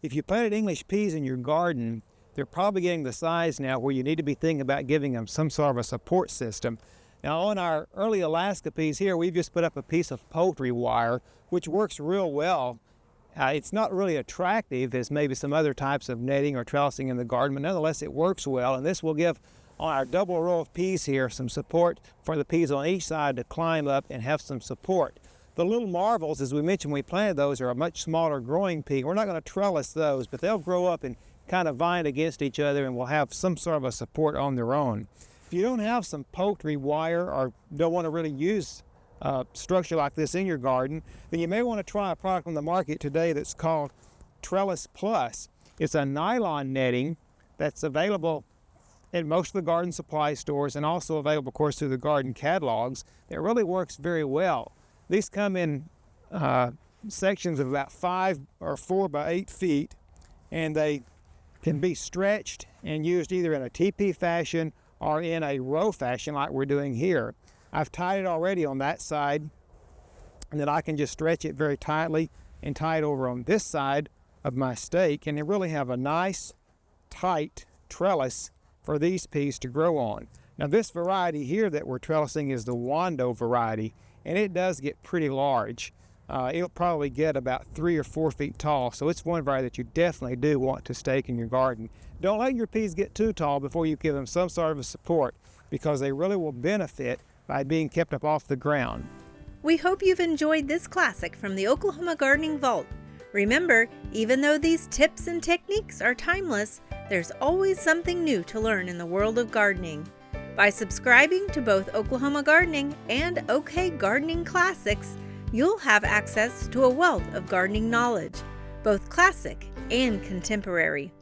if you planted English peas in your garden, they're probably getting the size now where you need to be thinking about giving them some sort of a support system. Now on our early Alaska peas here, we've just put up a piece of poultry wire, which works real well. It's not really attractive as maybe some other types of netting or trellising in the garden, but nonetheless it works well, and this will give on our double row of peas here some support for the peas on each side to climb up and have some support. The little marvels, as we mentioned when we planted those, are a much smaller growing pea. We're not going to trellis those, but they'll grow up and kind of vine against each other and will have some sort of a support on their own. If you don't have some poultry wire or don't want to really use structure like this in your garden, then you may want to try a product on the market today that's called Trellis Plus. It's a nylon netting that's available in most of the garden supply stores and also available, of course, through the garden catalogs. It really works very well. These come in sections of about 5 or 4 by 8 feet, and they can be stretched and used either in a teepee fashion or in a row fashion like we're doing here. I've tied it already on that side, and then I can just stretch it very tightly and tie it over on this side of my stake, and they really have a nice tight trellis for these peas to grow on. Now this variety here that we're trellising is the Wando variety, and it does get pretty large. It'll probably get about 3 or 4 feet tall, so it's one variety that you definitely do want to stake in your garden. Don't let your peas get too tall before you give them some sort of a support, because they really will benefit by being kept up off the ground. We hope you've enjoyed this classic from the Oklahoma Gardening Vault. Remember, even though these tips and techniques are timeless, there's always something new to learn in the world of gardening. By subscribing to both Oklahoma Gardening and OK Gardening Classics, you'll have access to a wealth of gardening knowledge, both classic and contemporary.